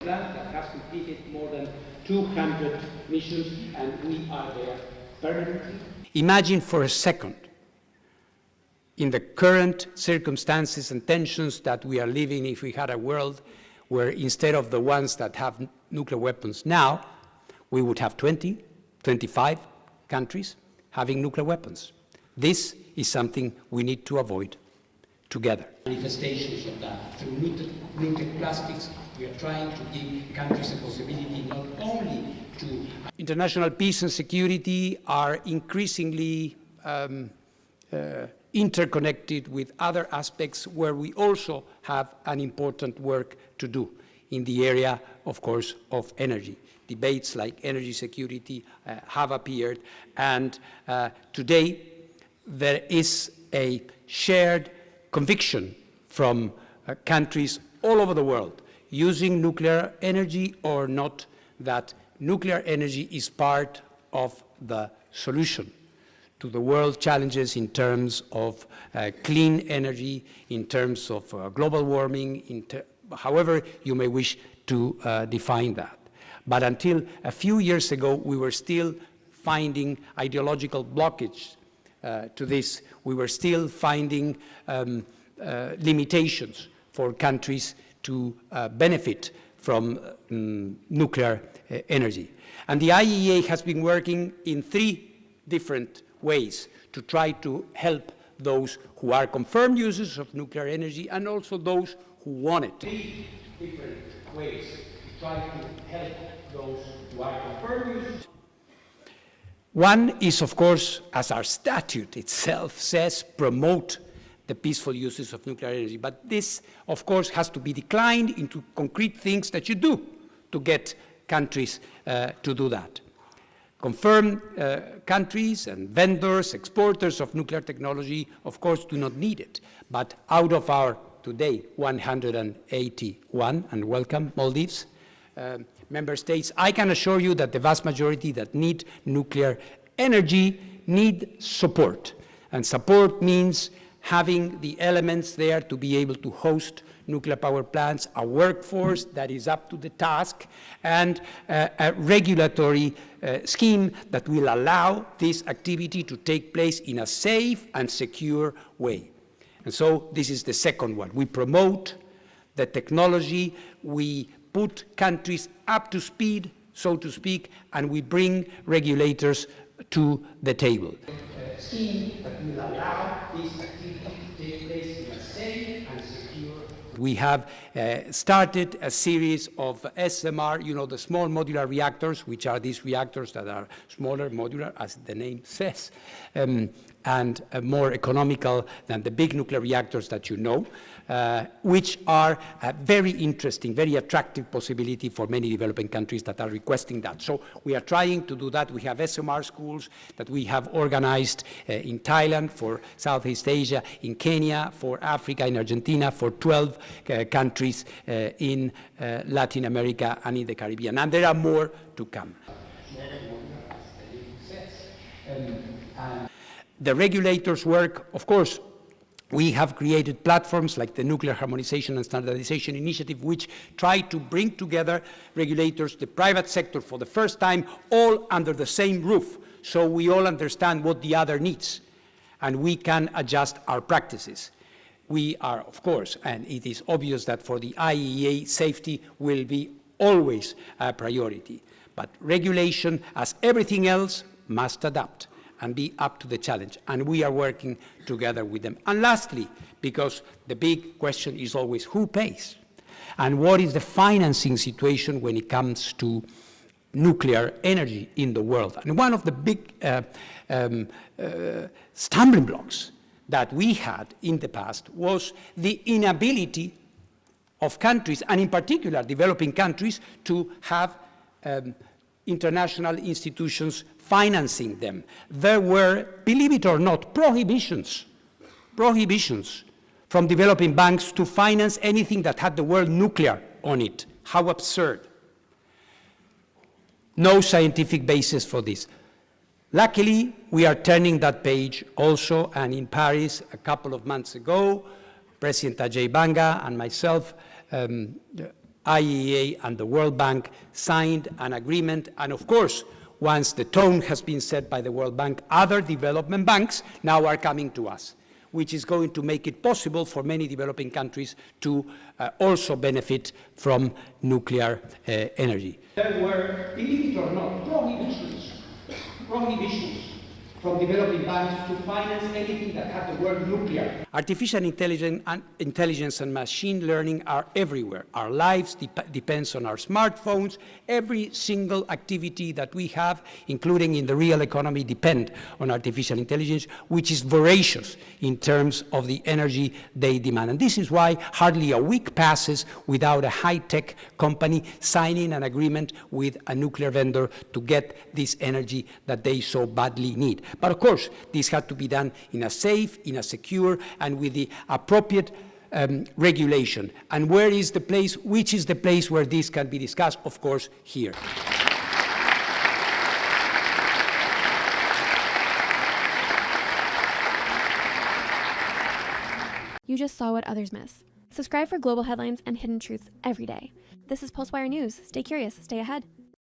Plant that has completed more than 200 missions, and we are there permanently. Imagine for a second, in the current circumstances and tensions that we are living, if we had a world where instead of the ones that have nuclear weapons now, we would have 20, 25 countries having nuclear weapons. This is something we need to avoid together. Manifestations of that. Through nuclear plastics, we are trying to give countries a possibility not only to... International peace and security are increasingly interconnected with other aspects where we also have an important work to do in the area, of course, of energy. Debates like energy security have appeared, and today there is a shared conviction from countries all over the world, using nuclear energy or not, that nuclear energy is part of the solution to the world challenges in terms of clean energy, in terms of global warming, however you may wish to define that. But until a few years ago, we were still finding ideological blockage to this. We were still finding limitations for countries to benefit from nuclear energy. And the IAEA has been working in 3 different ways to try to help those who are confirmed users of nuclear energy and also those who want it. 3 different ways to try to help those who are confirmed users. One is, of course, as our statute itself says, promote the peaceful uses of nuclear energy. But this, of course, has to be declined into concrete things that you do to get countries to do that. Confirmed countries and vendors, exporters of nuclear technology, of course, do not need it. But out of our, today, 181, and welcome, Maldives, member states, I can assure you that the vast majority that need nuclear energy need support. And support means having the elements there to be able to host nuclear power plants, a workforce that is up to the task, and a regulatory scheme that will allow this activity to take place in a safe and secure way. And so this is the second one. We promote the technology, we put countries up to speed, so to speak, and we bring regulators to the table. A scheme that will allow this activity to take place in a safe and secure. We have started a series of SMR, you know, the small modular reactors, which are these reactors that are smaller, modular, as the name says, and more economical than the big nuclear reactors that you know, which are a very interesting, very attractive possibility for many developing countries that are requesting that. So we are trying to do that. We have SMR schools that we have organized in Thailand, for Southeast Asia, in Kenya, for Africa, in Argentina, for 12 countries in Latin America and in the Caribbean. And there are more to come. The regulators' work, of course, we have created platforms like the Nuclear Harmonization and Standardization Initiative, which try to bring together regulators, the private sector for the first time, all under the same roof, so we all understand what the other needs, and we can adjust our practices. We are, of course, and it is obvious that for the IAEA, safety will be always a priority. But regulation, as everything else, must adapt and be up to the challenge, and we are working together with them. And lastly, because the big question is always who pays, and what is the financing situation when it comes to nuclear energy in the world. And one of the big stumbling blocks that we had in the past was the inability of countries, and in particular developing countries, to have international institutions financing them. There were, believe it or not, prohibitions from developing banks to finance anything that had the word nuclear on it. How absurd. No scientific basis for this. Luckily, we are turning that page also, and in Paris a couple of months ago, President Ajay Banga and myself IAEA and the World Bank signed an agreement, and of course, once the tone has been set by the World Bank, other development banks now are coming to us, which is going to make it possible for many developing countries to also benefit from nuclear energy. There were, believe it or not, prohibitions from developing banks to finance anything that had the word nuclear. Artificial intelligence and machine learning are everywhere. Our lives depends on our smartphones. Every single activity that we have, including in the real economy, depend on artificial intelligence, which is voracious in terms of the energy they demand. And this is why hardly a week passes without a high-tech company signing an agreement with a nuclear vendor to get this energy that they so badly need. But of course, this had to be done in a safe, in a secure, and with the appropriate regulation. And where is the place, which is the place where this can be discussed? Of course, here. You just saw what others miss. Subscribe for global headlines and hidden truths every day. This is PulseWire News. Stay curious, stay ahead.